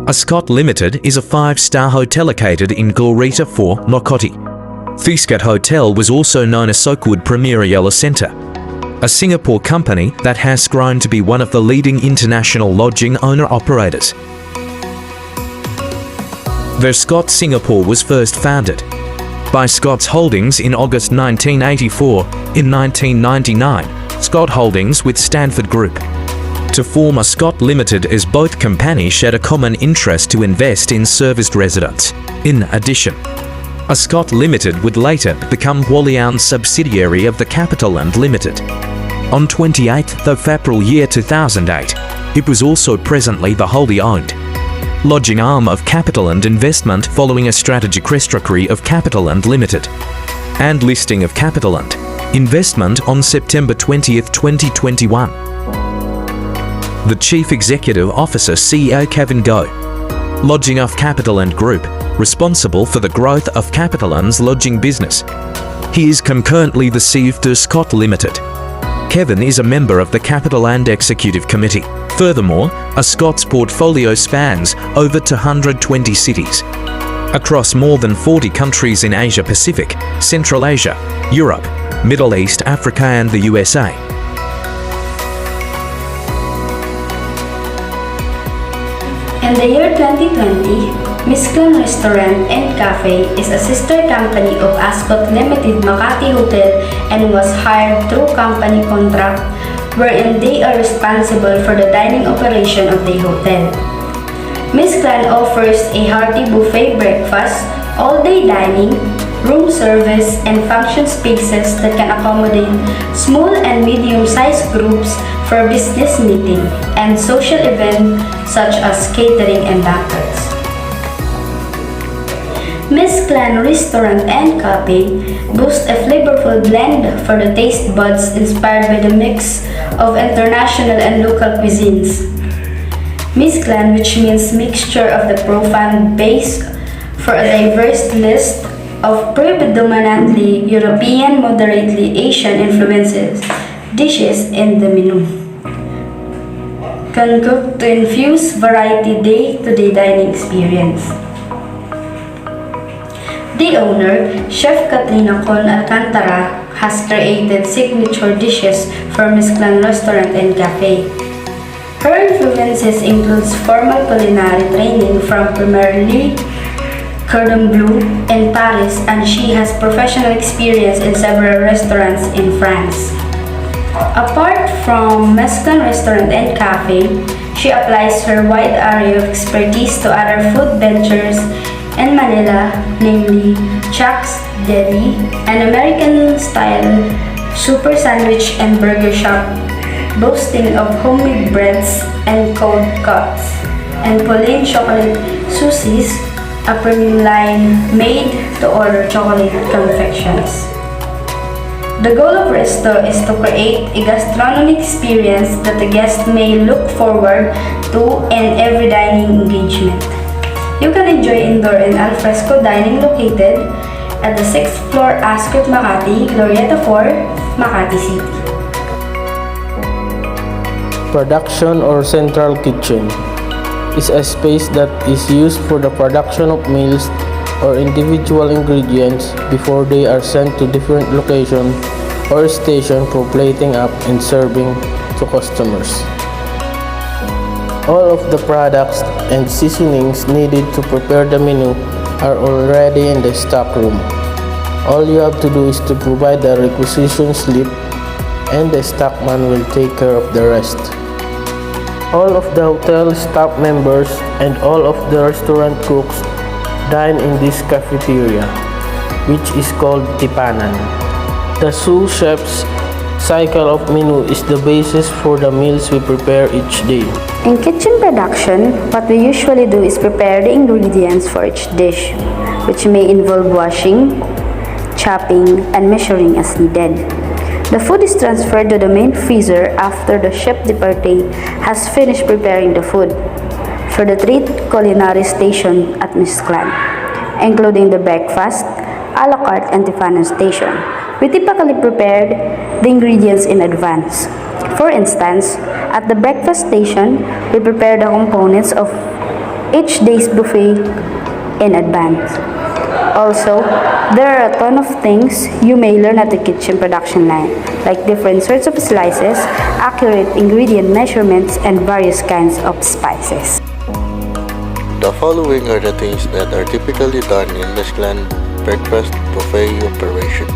Ascott Limited is a 5-star hotel located in Gorita 4, Makati. The Ascott Hotel was also known as Soakwood Premier Ayala Centre, a Singapore company that has grown to be one of the leading international lodging owner-operators. The Ascott Singapore was first founded by Scott's Holdings in August 1984. In 1999, Scott Holdings with Stanford Group to form Ascott Limited, as both companies shared a common interest to invest in serviced residents. In addition, Ascott Limited would later become wholly-owned subsidiary of the CapitaLand Limited. On 28th of April year 2008, it was also presently the wholly owned lodging arm of CapitaLand Investment following a strategic restructuring of CapitaLand Limited and listing of CapitaLand Investment on September 20, 2021. The Chief Executive Officer CEO Kevin Goh, lodging of CapitaLand Group, responsible for the growth of CapitaLand's lodging business. He is concurrently the CEO of Ascott Limited. Kevin is a member of the CapitaLand Executive Committee. Furthermore, Ascott's portfolio spans over 220 cities across more than 40 countries in Asia Pacific, Central Asia, Europe, Middle East, Africa and the USA. In the year 2020, Miss Glen Restaurant and Cafe is a sister company of Ascott Limited Makati Hotel and was hired through company contract wherein they are responsible for the dining operation of the hotel. Miss Glen offers a hearty buffet breakfast, all-day dining, room service, and function spaces that can accommodate small and medium-sized groups for business meeting and social events such as catering and banquets. Miss Glen Restaurant and Cafe boasts a flavorful blend for the taste buds inspired by the mix of international and local cuisines. Miss Glen, which means mixture of the profound base for a diverse list of predominantly European, moderately Asian influences dishes in the menu, can cook to infuse variety day-to-day dining experience. The owner, Chef Katrina Con Alcantara, has created signature dishes for Miss Glen Restaurant and Cafe. Her influences includes formal culinary training from primarily Cordon Bleu in Paris, and she has professional experience in several restaurants in France. Apart from Miss Glen Restaurant and Cafe, she applies her wide array of expertise to other food ventures in Manila, namely Chuck's Deli, an American-style super sandwich and burger shop boasting of homemade breads and cold cuts, and Pauline Chocolate Susie's, a premium line made-to-order chocolate confections. The goal of Resto is to create a gastronomic experience that the guest may look forward to in every dining engagement. You can enjoy indoor and alfresco dining located at the 6th floor Ascott Makati, Glorieta 4, Makati City. Production or central kitchen is a space that is used for the production of meals or individual ingredients before they are sent to different locations or stations for plating up and serving to customers. All of the products and seasonings needed to prepare the menu are already in the stock room. All you have to do is to provide the requisition slip and the stockman will take care of the rest. All of the hotel staff members and all of the restaurant cooks dine in this cafeteria, which is called Tipanan. The sous chef's cycle of menu is the basis for the meals we prepare each day. In kitchen production, what we usually do is prepare the ingredients for each dish, which may involve washing, chopping, and measuring as needed. The food is transferred to the main freezer after the chef de partie has finished preparing the food for the 3 culinary stations at Miss Glen, including the breakfast, a la carte, and Tipanan station. We typically prepared the ingredients in advance. For instance, at the breakfast station, we prepare the components of each day's buffet in advance. Also, there are a ton of things you may learn at the kitchen production line, like different sorts of slices, accurate ingredient measurements, and various kinds of spices. The following are the things that are typically done in the clan breakfast buffet operation.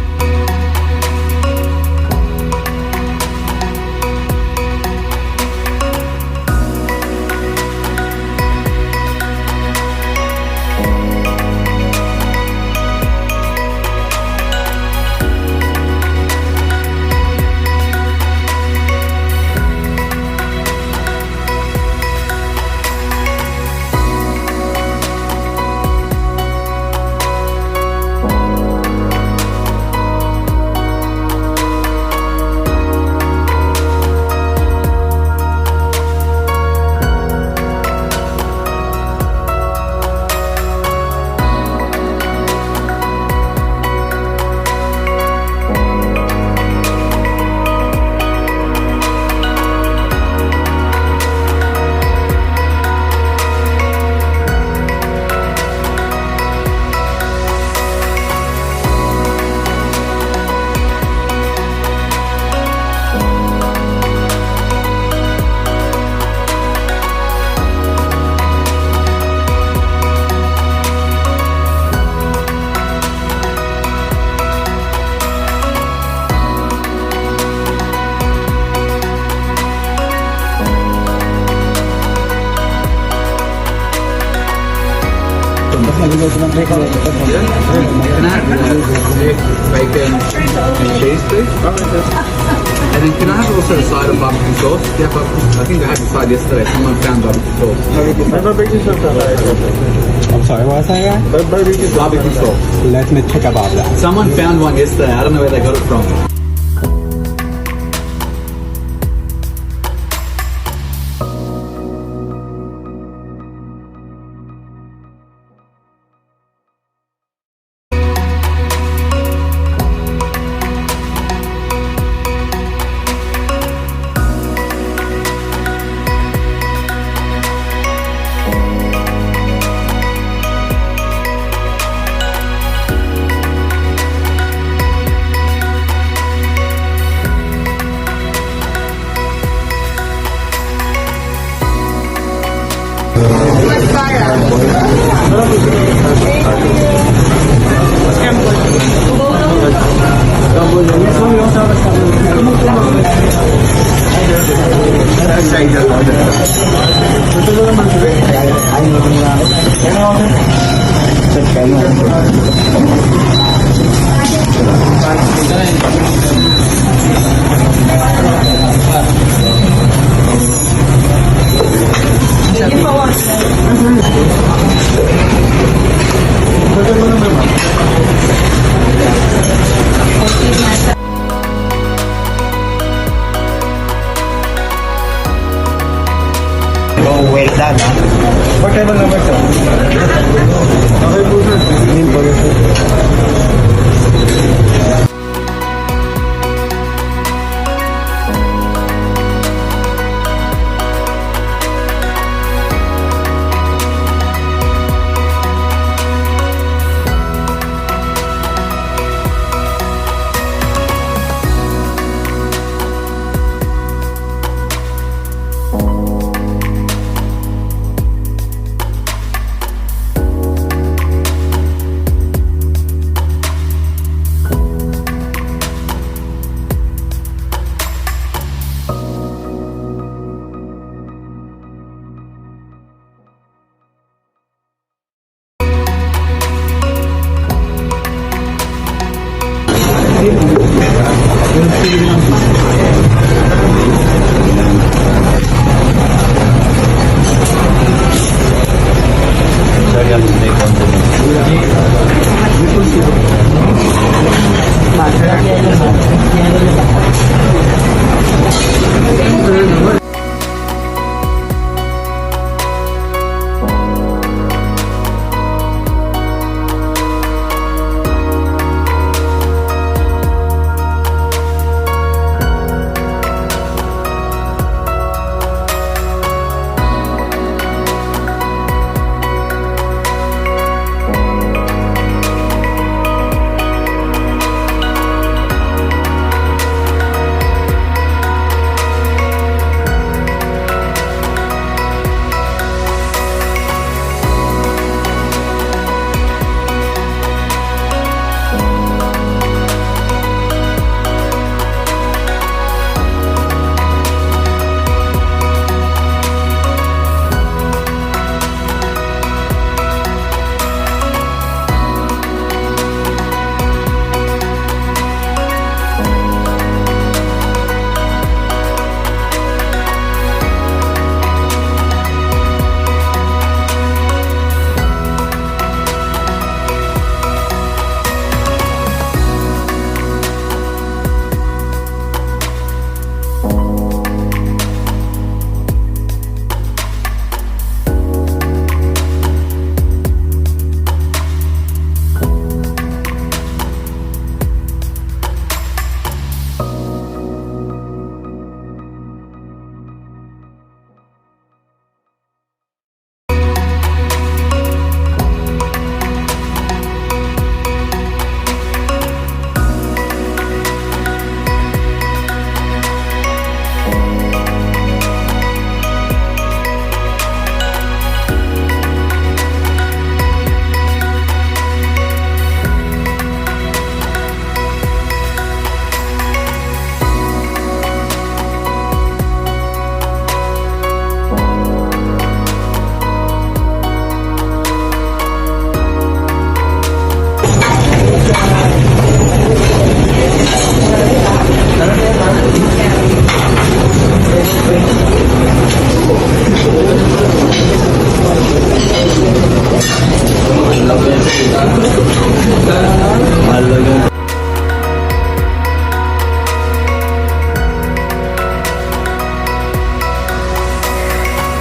Can I have bacon and cheese, please? And then can I have also a side of barbecue sauce? Yeah, I think I had the side yesterday. Someone found barbecue sauce. I'm sorry, what was that again? Barbecue sauce. Let me check about that. Someone found one yesterday. I don't know where they got it from. Oh, well done, ha? What table number, sir? Okay po, sir. Hindi po, sir.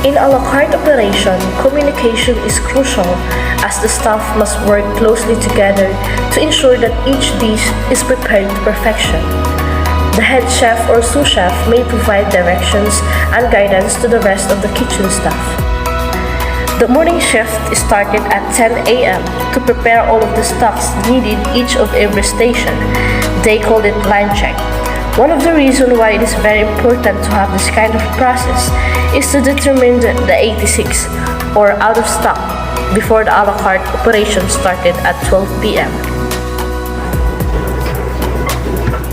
In a la carte operation, communication is crucial as the staff must work closely together to ensure that each dish is prepared to perfection. The head chef or sous chef may provide directions and guidance to the rest of the kitchen staff. The morning shift started at 10 a.m. to prepare all of the stocks needed each of every station. They called it line check. One of the reasons why it is very important to have this kind of process is to determine the 86 or out of stock before the a la carte operation started at 12 p.m.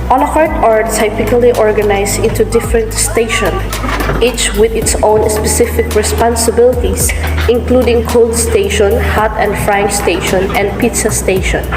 A la carte are typically organized into different stations, each with its own specific responsibilities, including cold station, hot and frying station, and pizza station.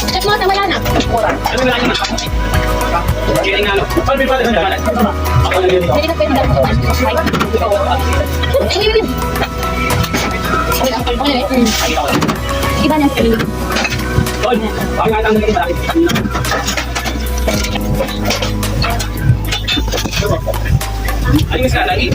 Check mo, tama yan ah. Hindi na pwede iba niya. Ayos ka lagi.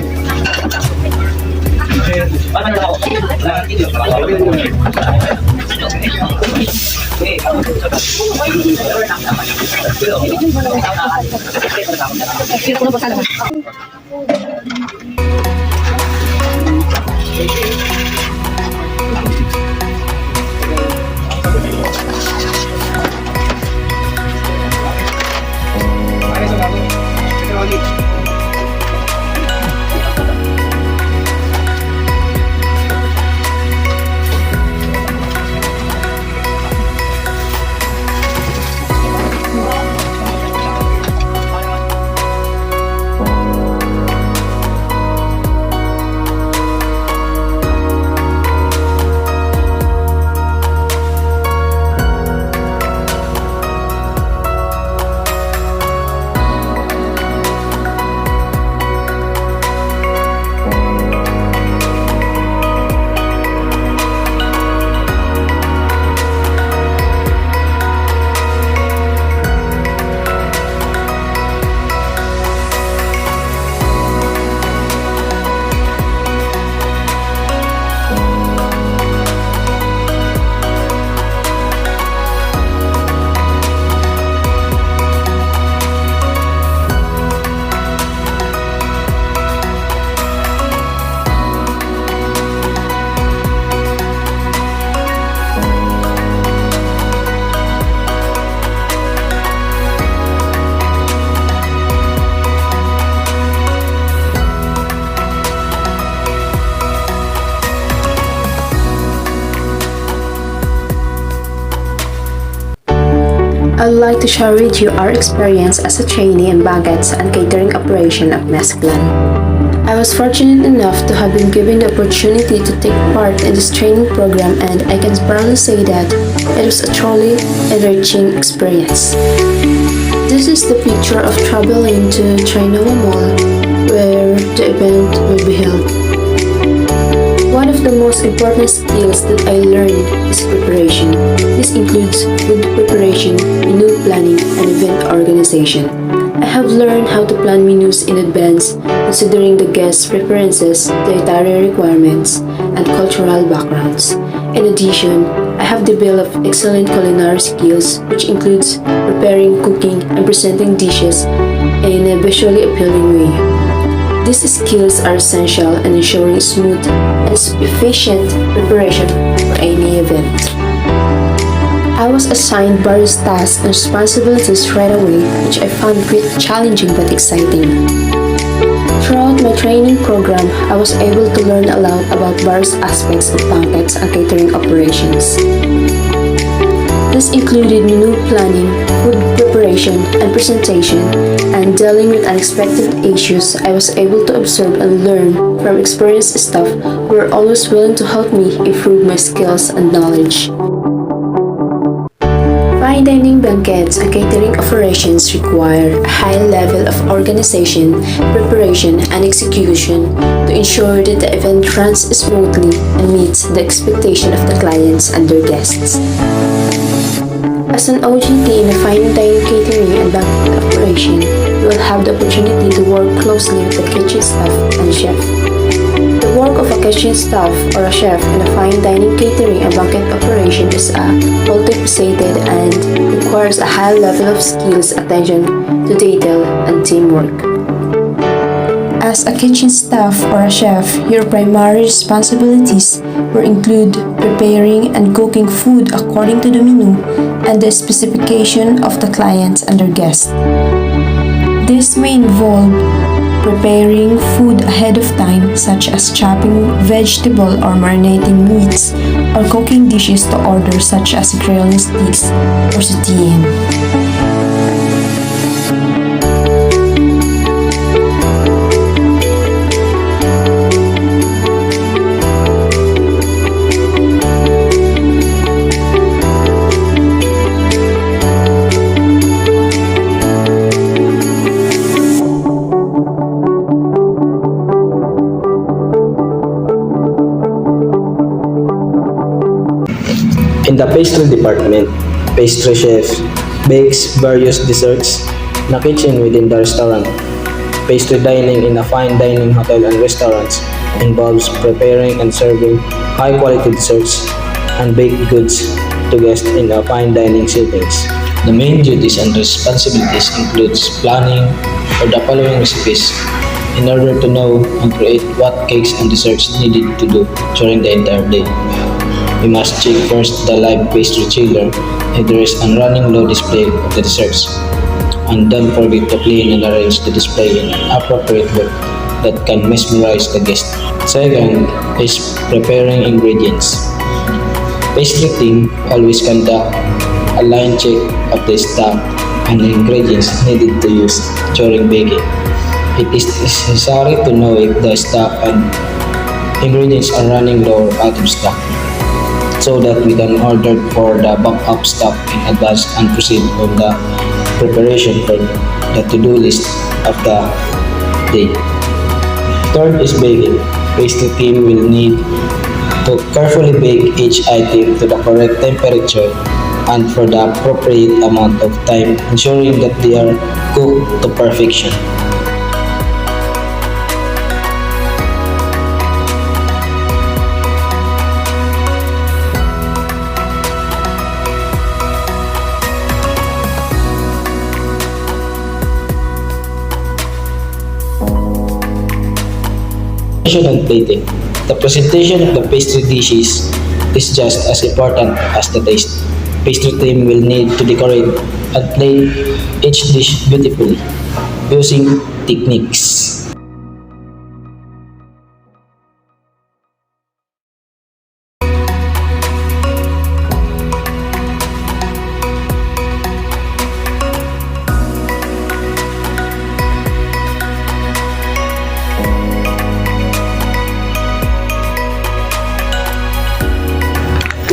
I'd like to share with you our experience as a trainee in banquets and catering operation at Mesclan. I was fortunate enough to have been given the opportunity to take part in this training program, and I can proudly say that it was a truly enriching experience. This is the picture of traveling to Trinoma Mall where the event will be held. One of the most important skills that I learned is preparation. This includes food preparation, menu planning, and event organization. I have learned how to plan menus in advance, considering the guests' preferences, dietary requirements, and cultural backgrounds. In addition, I have developed excellent culinary skills, which includes preparing, cooking, and presenting dishes in a visually appealing way. These skills are essential in ensuring smooth and efficient preparation for any event. I was assigned various tasks and responsibilities right away, which I found quite challenging but exciting. Throughout my training program, I was able to learn a lot about various aspects of banquets and catering operations. This included menu planning, food preparation and presentation, and dealing with unexpected issues. I was able to observe and learn from experienced staff who were always willing to help me improve my skills and knowledge. Fine dining banquets and catering operations require a high level of organization, preparation, and execution to ensure that the event runs smoothly and meets the expectation of the clients and their guests. As an OJT in a fine dining catering and banquet operation, you will have the opportunity to work closely with the kitchen staff and chef. The work of a kitchen staff or a chef in a fine dining catering and banquet operation is multifaceted and requires a high level of skills, attention to detail, and teamwork. As a kitchen staff or a chef, your primary responsibilities will include preparing and cooking food according to the menu and the specification of the clients and their guests. This may involve preparing food ahead of time, such as chopping vegetable or marinating meats, or cooking dishes to order such as grilling steaks or sautéing. In the pastry department, pastry chef bakes various desserts in a kitchen within the restaurant. Pastry dining in a fine dining hotel and restaurants involves preparing and serving high-quality desserts and baked goods to guests in a fine dining settings. The main duties and responsibilities includes planning for the following recipes in order to know and create what cakes and desserts needed to do during the entire day. We must check first the live pastry chiller if there is a running low display of the desserts. And don't forget to clean and arrange the display in an appropriate way that can mesmerize the guest. Second is preparing ingredients. Pastry team always conduct a line check of the stock and the ingredients needed to use during baking. It is necessary to know if the stock and ingredients are running low or out of stock, so that we can order for the backup stock in advance and proceed on the preparation for the to-do list of the day. Third is baking. Pastry team will need to carefully bake each item to the correct temperature and for the appropriate amount of time, ensuring that they are cooked to perfection. And plating. The presentation of the pastry dishes is just as important as the taste. Pastry team will need to decorate and plate each dish beautifully using techniques.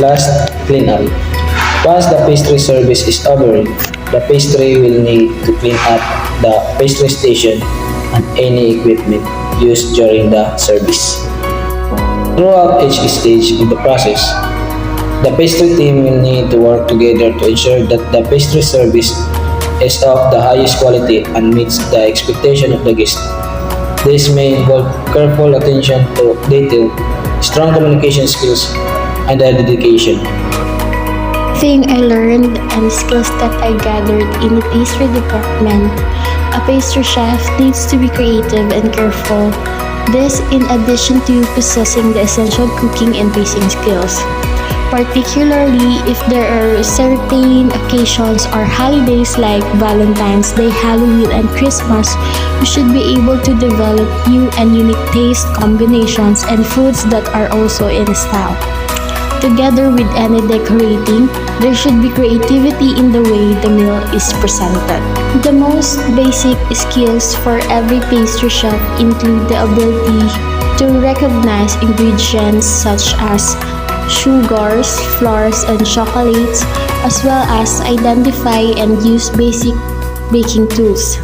Last, cleanup. Once the pastry service is over, the pastry will need to clean up the pastry station and any equipment used during the service. Throughout each stage of the process, the pastry team will need to work together to ensure that the pastry service is of the highest quality and meets the expectation of the guest. This may involve careful attention to detail, strong communication skills, and dedication. Thing I learned and skills that I gathered in the pastry department, a pastry chef needs to be creative and careful. This in addition to possessing the essential cooking and baking skills. Particularly if there are certain occasions or holidays like Valentine's Day, Halloween, and Christmas, you should be able to develop new and unique taste combinations and foods that are also in style. Together with any decorating, there should be creativity in the way the meal is presented. The most basic skills for every pastry chef include the ability to recognize ingredients such as sugars, flours, and chocolates, as well as identify and use basic baking tools,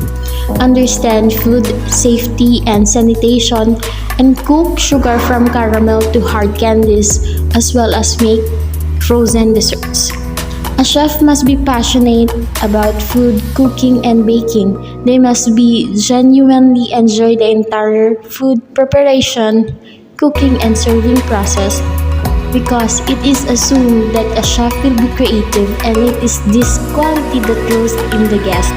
understand food safety and sanitation, and cook sugar from caramel to hard candies, as well as make frozen desserts. A chef must be passionate about food, cooking, and baking. They must be genuinely enjoy the entire food preparation, cooking, and serving process, because it is assumed that a chef will be creative, and it is this quality that draws in the guest.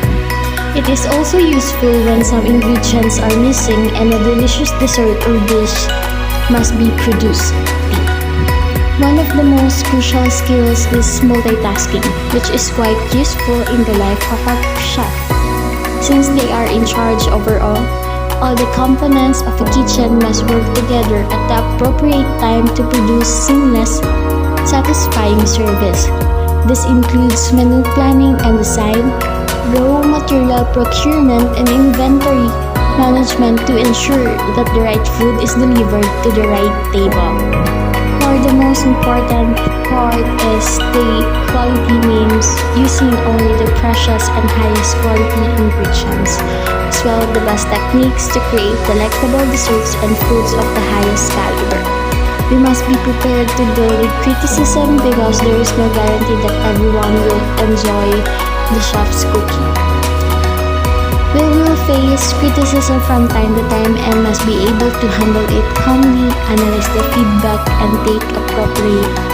It is also useful when some ingredients are missing and a delicious dessert or dish must be produced. One of the most crucial skills is multitasking, which is quite useful in the life of a chef. Since they are in charge overall, all the components of a kitchen must work together at the appropriate time to produce seamless, satisfying service. This includes menu planning and design, raw material procurement, and inventory management to ensure that the right food is delivered to the right table. For the most important part is the quality names, using only the precious and highest quality ingredients, as well as the best techniques to create delectable desserts and foods of the highest caliber. We must be prepared to deal with criticism because there is no guarantee that everyone will enjoy the chef's cooking. We will face criticism from time to time and must be able to handle it calmly, analyze the feedback, and take appropriate